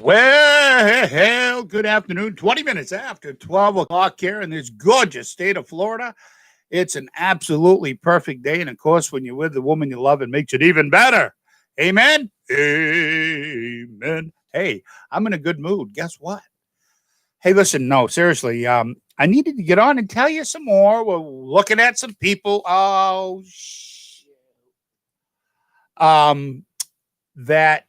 Well, good afternoon. 20 minutes after 12 o'clock here in this gorgeous state of Florida. It's an absolutely perfect day. And of course, when you're with the woman you love, it makes it even better. Amen. Amen. Hey, I'm in a good mood. Guess what? Hey, listen, no, seriously. I needed to get on and tell you some more. We're looking at some people. Um, that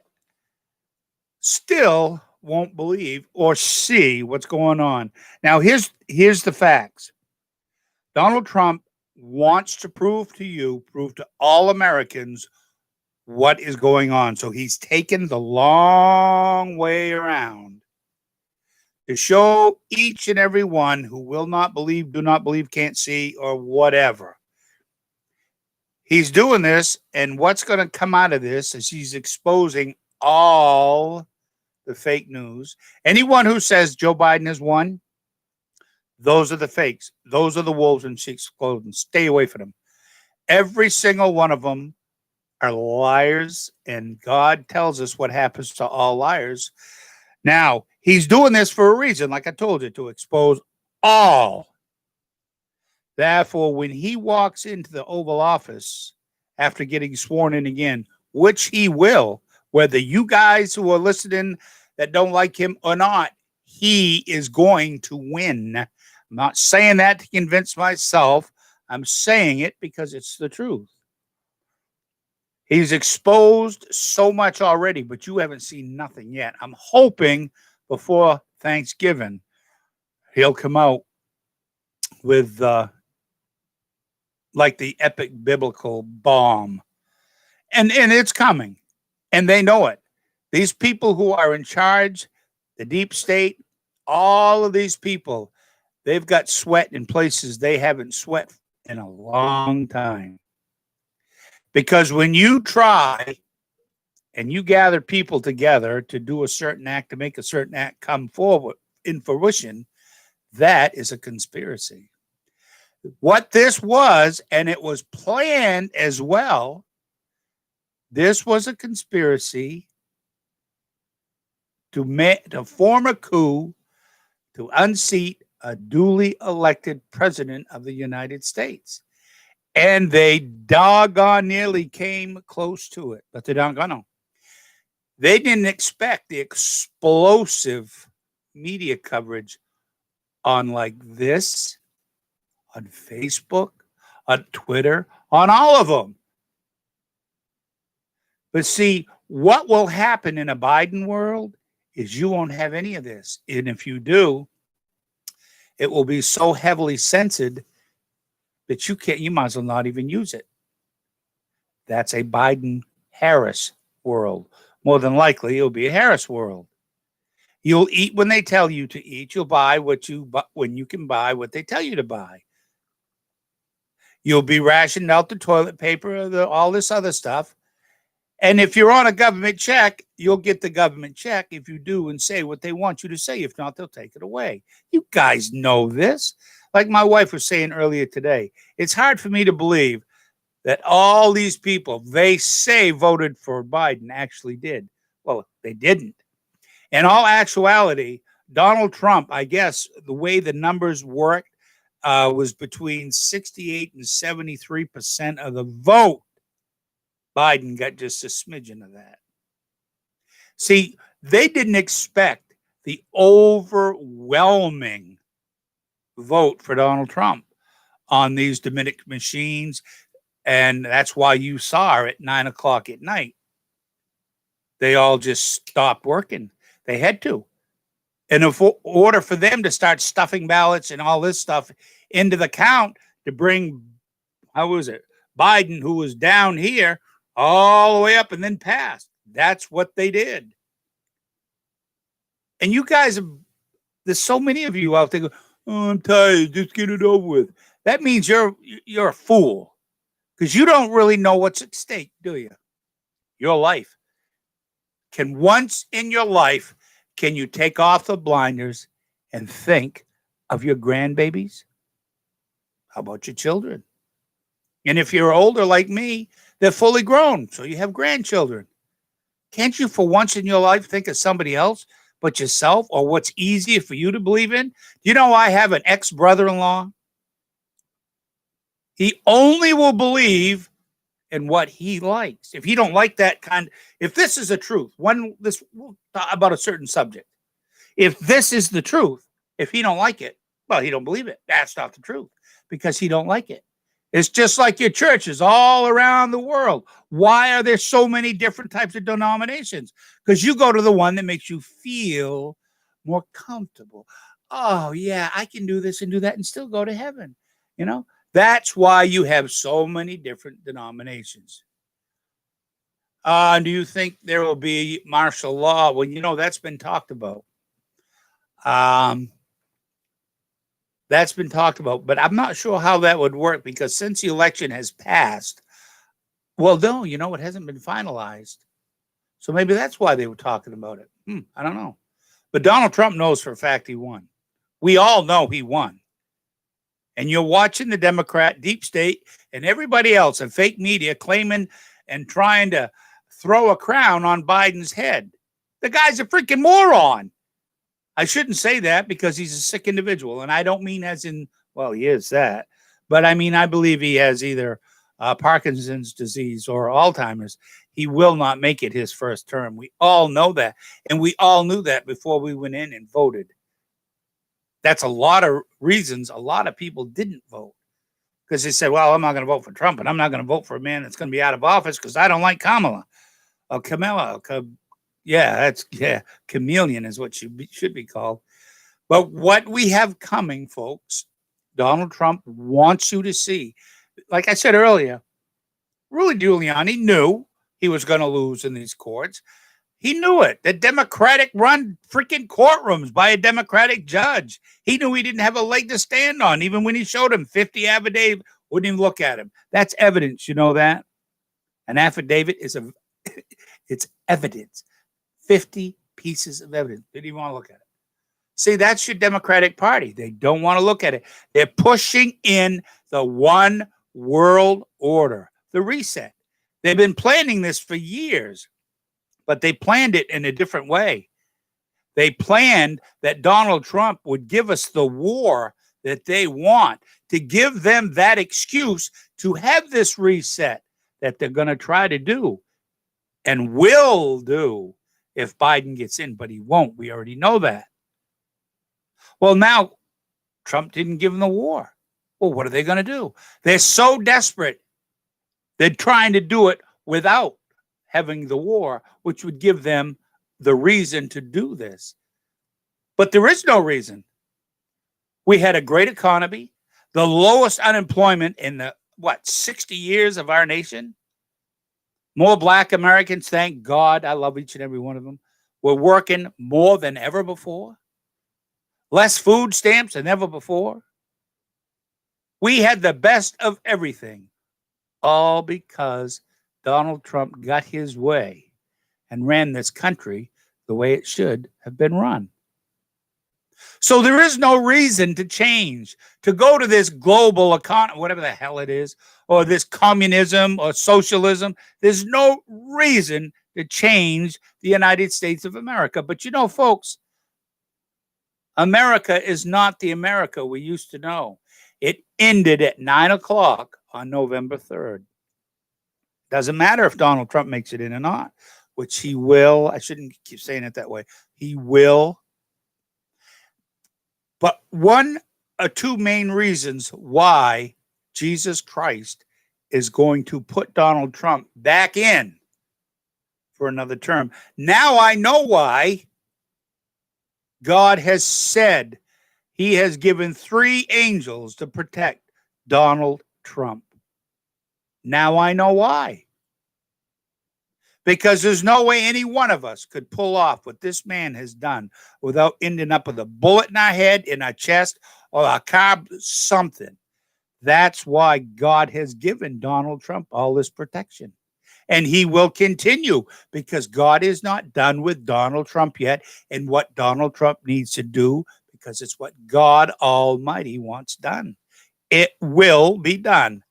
still won't believe or see what's going on. Now, here's the facts. Donald Trump wants to prove to all Americans what is going on. So he's taken the long way around to show each and every one who will not believe, do not believe, can't see, or whatever. He's doing this, and what's going to come out of this is he's exposing all the fake news. Anyone who says Joe Biden has won, those are the fakes. Those are the wolves in sheep's clothing. Stay away from them. Every single one of them are liars, and God tells us what happens to all liars. Now, he's doing this for a reason, like I told you, to expose all. Therefore, when he walks into the Oval Office after getting sworn in again, which he will, whether you guys who are listening that don't like him or not, he is going to win. I'm not saying that to convince myself. I'm saying it because it's the truth. He's exposed so much already, but you haven't seen nothing yet. I'm hoping before Thanksgiving, he'll come out with like the epic biblical bomb. And it's coming. And they know it. These people who are in charge, the deep state, all of these people, they've got sweat in places they haven't sweat in a long time. Because when you try and you gather people together to do a certain act, to make a certain act come forward in fruition, that is a conspiracy. What this was, and it was planned as well, this was a conspiracy to form a coup to unseat a duly elected president of the United States. And they doggone nearly came close to it, but they don't gonna. They didn't expect the explosive media coverage on like this, on Facebook, on Twitter, on all of them. But see, what will happen in a Biden world is you won't have any of this. And if you do, it will be so heavily censored that you might as well not even use it. That's a Biden-Harris world. More than likely, it'll be a Harris world. You'll eat when they tell you to eat. You'll buy when you can buy what they tell you to buy. You'll be rationed out the toilet paper, all this other stuff. And if you're on a government check, you'll get the government check if you do and say what they want you to say. If not, they'll take it away. You guys know this. Like my wife was saying earlier today, it's hard for me to believe that all these people they say voted for Biden actually did. Well, they didn't. In all actuality, Donald Trump, I guess the way the numbers worked was between 68 and 73% of the vote. Biden got just a smidgen of that. See, they didn't expect the overwhelming vote for Donald Trump on these Dominic machines. And that's why you saw at 9 o'clock at night. They all just stopped working. They had to. And in order for them to start stuffing ballots and all this stuff into the count to bring, Biden, who was down here, all the way up and then passed. That's what they did. And you guys, there's so many of you out there go, oh, I'm tired, just get it over with. That means you're a fool because you don't really know what's at stake, do you? Your life. Once in your life, can you take off the blinders and think of your grandbabies? How about your children? And if you're older like me, they're fully grown, so you have grandchildren. Can't you for once in your life think of somebody else but yourself, or what's easier for you to believe in? You know, I have an ex-brother-in-law. He only will believe in what he likes. If he don't like that kind, if this is the truth, we'll talk about a certain subject. If this is the truth, if he don't like it, well, he don't believe it. That's not the truth because he don't like it. It's just like your churches all around the world. Why are there so many different types of denominations? Because you go to the one that makes you feel more comfortable. Oh, yeah, I can do this and do that and still go to heaven. You know, that's why you have so many different denominations. Do you think there will be martial law? Well, you know, that's been talked about. That's been talked about, but I'm not sure how that would work because since the election has passed, well, no, you know, it hasn't been finalized. So maybe that's why they were talking about it. I don't know. But Donald Trump knows for a fact he won. We all know he won. And you're watching the Democrat, deep state, and everybody else and fake media claiming and trying to throw a crown on Biden's head. The guy's a freaking moron. I shouldn't say that because he's a sick individual. And I don't mean as in, well, he is that. But I mean, I believe he has either Parkinson's disease or Alzheimer's. He will not make it his first term. We all know that. And we all knew that before we went in and voted. That's a lot of reasons a lot of people didn't vote. Because they said, well, I'm not going to vote for Trump, and I'm not going to vote for a man that's going to be out of office because I don't like Kamala. Or Kamala. Chameleon is what she should be called. But what we have coming, folks, Donald Trump wants you to see. Like I said earlier, Rudy Giuliani knew he was going to lose in these courts. He knew it. The Democratic run freaking courtrooms by a Democratic judge. He knew he didn't have a leg to stand on. Even when he showed him 50 affidavit, wouldn't even look at him. That's evidence. You know that? An affidavit is it's evidence. 50 pieces of evidence. Didn't even want to look at it. See, that's your Democratic Party. They don't want to look at it. They're pushing in the one world order, the reset. They've been planning this for years, but they planned it in a different way. They planned that Donald Trump would give us the war that they want, to give them that excuse to have this reset that they're going to try to do and will do if Biden gets in, but he won't. We already know that. Well, now Trump didn't give them the war. Well, what are they going to do? They're so desperate. They're trying to do it without having the war, which would give them the reason to do this. But there is no reason. We had a great economy, the lowest unemployment in the, 60 years of our nation. More Black Americans, thank God, I love each and every one of them, were working more than ever before. Less food stamps than ever before. We had the best of everything, all because Donald Trump got his way and ran this country the way it should have been run. So there is no reason to change, to go to this global economy, whatever the hell it is, or this communism or socialism. There's no reason to change the United States of America. But you know, folks, America is not the America we used to know. It ended at 9 o'clock on November 3rd. Doesn't matter if Donald Trump makes it in or not, which he will. I shouldn't keep saying it that way. He will. But one or two main reasons why Jesus Christ is going to put Donald Trump back in for another term. Now I know why. God has said he has given 3 angels to protect Donald Trump. Now I know why. Because there's no way any one of us could pull off what this man has done without ending up with a bullet in our head, in our chest, or a car, something. That's why God has given Donald Trump all this protection. And he will continue because God is not done with Donald Trump yet and what Donald Trump needs to do, because it's what God Almighty wants done. It will be done.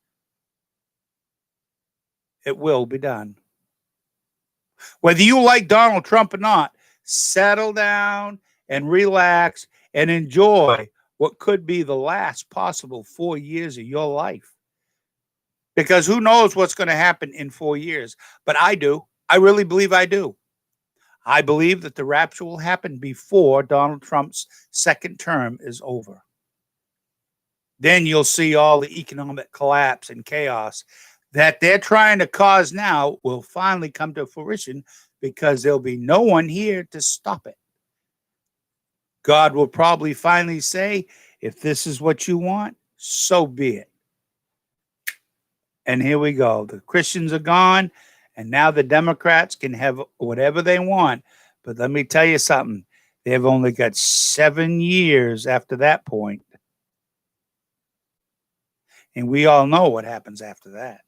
It will be done. Whether you like Donald Trump or not, settle down and relax and enjoy what could be the last possible 4 years of your life. Because who knows what's going to happen in 4 years? But I do. I really believe I do. I believe that the rapture will happen before Donald Trump's second term is over. Then you'll see all the economic collapse and chaos that they're trying to cause now will finally come to fruition because there'll be no one here to stop it. God will probably finally say, if this is what you want, so be it. And here we go. The Christians are gone, and now the Democrats can have whatever they want. But let me tell you something. They've only got 7 years after that point. And we all know what happens after that.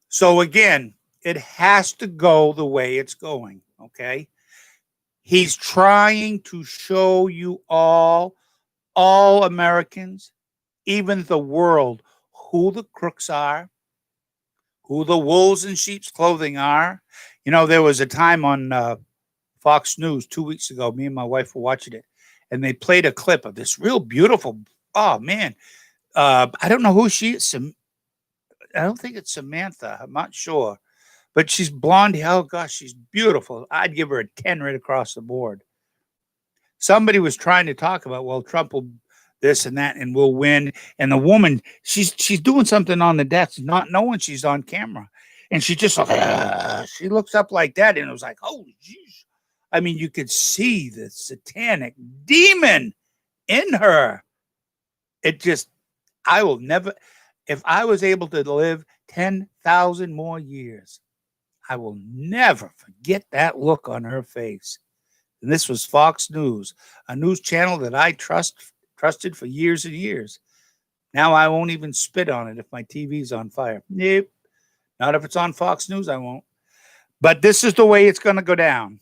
So again, it has to go the way it's going, okay? He's trying to show you all Americans, even the world, who the crooks are, who the wolves in sheep's clothing are. You know, there was a time on Fox News 2 weeks ago, me and my wife were watching it, and they played a clip of this real beautiful, oh man, I don't know who she is. I don't think it's Samantha. I'm not sure. But she's blonde. Oh, gosh, she's beautiful. I'd give her a 10 right across the board. Somebody was trying to talk about, well, Trump will this and that and will win. And the woman, she's doing something on the desk, not knowing she's on camera. And she just, she looks up like that. And it was like, oh, geez. I mean, you could see the satanic demon in her. It just, I will never, if I was able to live 10,000 more years, I will never forget that look on her face. And this was Fox News, a news channel that I trusted for years and years. Now I won't even spit on it if my TV's on fire. Nope. Not if it's on Fox News, I won't. But this is the way it's going to go down.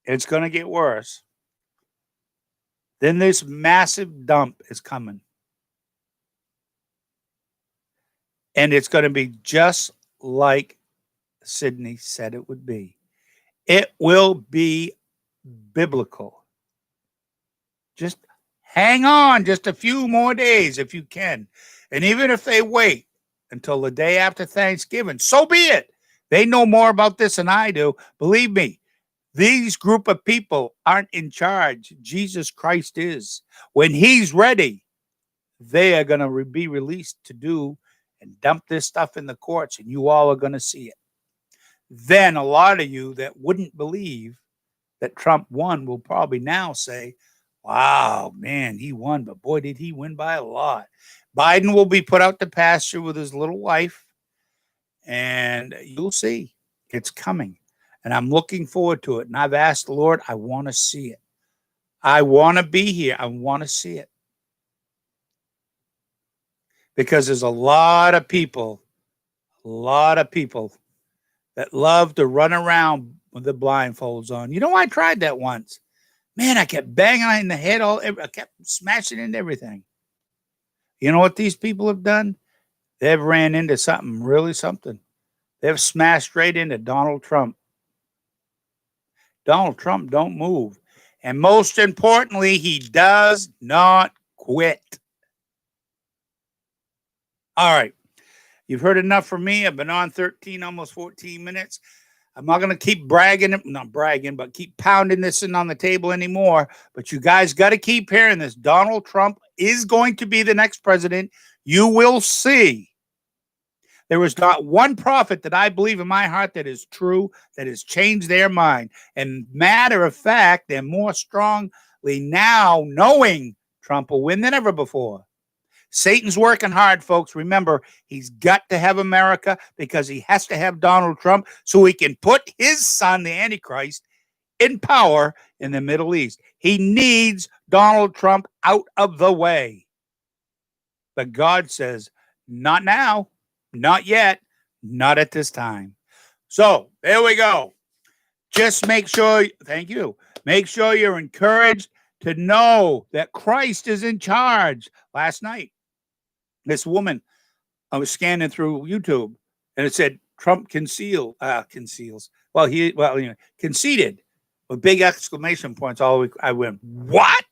It's going to get worse. Then this massive dump is coming. And it's going to be just like Sydney said it would be. It will be biblical. Just hang on just a few more days if you can. And even if they wait until the day after Thanksgiving, so be it. They know more about this than I do. Believe me, these group of people aren't in charge. Jesus Christ is. When he's ready, they are going to be released to do and dump this stuff in the courts, and you all are going to see it. Then a lot of you that wouldn't believe that Trump won will probably now say, wow, man, he won, but boy, did he win by a lot. Biden will be put out to pasture with his little wife, and you'll see it's coming. And I'm looking forward to it. And I've asked the Lord, I want to see it. I want to be here. I want to see it. Because there's a lot of people that love to run around with the blindfolds on. You know, I tried that once. Man, I kept banging in the head. I kept smashing into everything. You know what these people have done? They've ran into something. They've smashed right into Donald Trump. Donald Trump don't move. And most importantly, he does not quit. All right. You've heard enough from me. I've been on 13, almost 14 minutes. I'm not going to keep but keep pounding this in on the table anymore. But you guys got to keep hearing this. Donald Trump is going to be the next president. You will see. There is not one prophet that I believe in my heart that is true, that has changed their mind. And matter of fact, they're more strongly now knowing Trump will win than ever before. Satan's working hard, folks. Remember, he's got to have America because he has to have Donald Trump so he can put his son, the Antichrist, in power in the Middle East. He needs Donald Trump out of the way. But God says, not now, not yet, not at this time. So there we go. Just make sure, thank you. Make sure you're encouraged to know that Christ is in charge. Last night, this woman, I was scanning through YouTube, and it said Trump conceals Well, conceded with big exclamation points all the way. I went, what?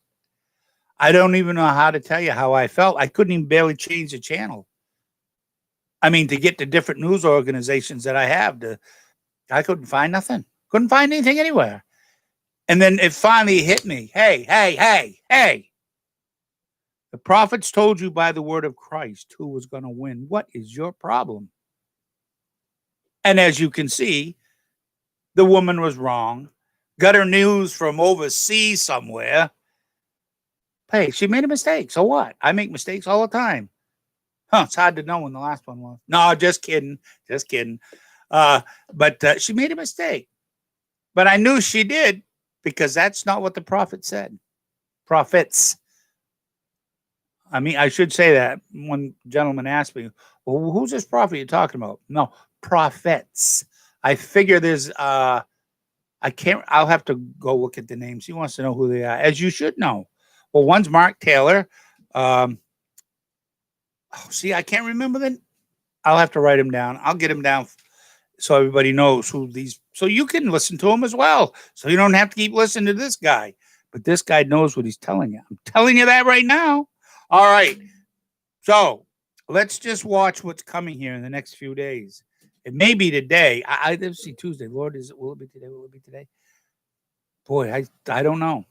I don't even know how to tell you how I felt. I couldn't even barely change the channel. I mean, to get to different news organizations that I have, I couldn't find nothing. Couldn't find anything anywhere. And then it finally hit me. Hey, hey, hey, hey. The prophets told you by the word of Christ who was going to win. What is your problem? And as you can see, the woman was wrong. Got her news from overseas somewhere. Hey, she made a mistake. So what? I make mistakes all the time. It's hard to know when the last one was. No, just kidding. Just kidding. But she made a mistake. But I knew she did because that's not what the prophet said. Prophets. I mean, I should say that. One gentleman asked me, well, who's this prophet you're talking about? No, prophets. I figure there's, I'll have to go look at the names. He wants to know who they are, as you should know. Well, one's Mark Taylor. See, I can't remember them. I'll have to write them down. I'll get them down so everybody knows who these, so you can listen to them as well. So you don't have to keep listening to this guy. But this guy knows what he's telling you. I'm telling you that right now. All right. So let's just watch what's coming here in the next few days. It may be today. Let's see, Tuesday. Lord, will it be today? Will it be today? Boy, I don't know.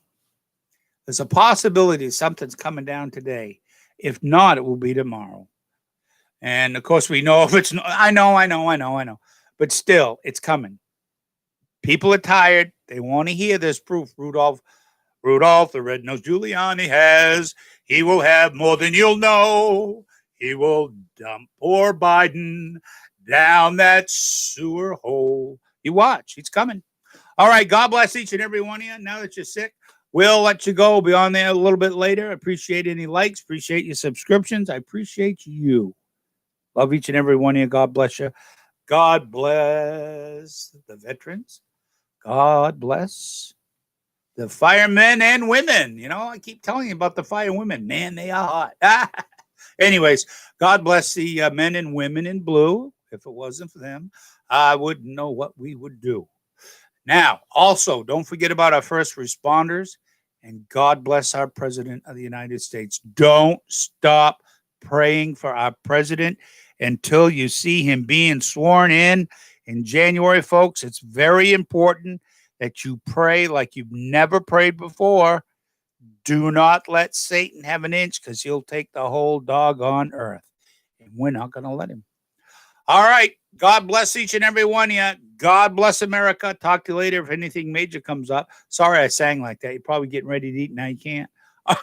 There's a possibility something's coming down today. If not, it will be tomorrow. And of course, we know if it's. I know. But still, it's coming. People are tired. They want to hear this proof. Rudolph, the red-nosed Giuliani has. He will have more than you'll know. He will dump poor Biden down that sewer hole. You watch. He's coming. All right. God bless each and every one of you. Now that you're sick, we'll let you go. We'll be on there a little bit later. I appreciate any likes. Appreciate your subscriptions. I appreciate you. Love each and every one of you. God bless you. God bless the veterans. God bless the firemen and women. You know, I keep telling you about the fire women. Man, they are hot. Anyways, God bless the men and women in blue. If it wasn't for them, I wouldn't know what we would do. Now, also, don't forget about our first responders. And God bless our President of the United States. Don't stop praying for our president until you see him being sworn in January, folks. It's very important that you pray like you've never prayed before. Do not let Satan have an inch, because he'll take the whole doggone earth. And we're not going to let him. All right. God bless each and every one of you. God bless America. Talk to you later if anything major comes up. Sorry I sang like that. You're probably getting ready to eat. Now you can't. All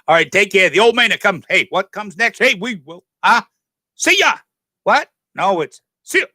right. Take care. The old man that comes. Hey, what comes next? Hey, we will. See ya. What? No, it's see ya.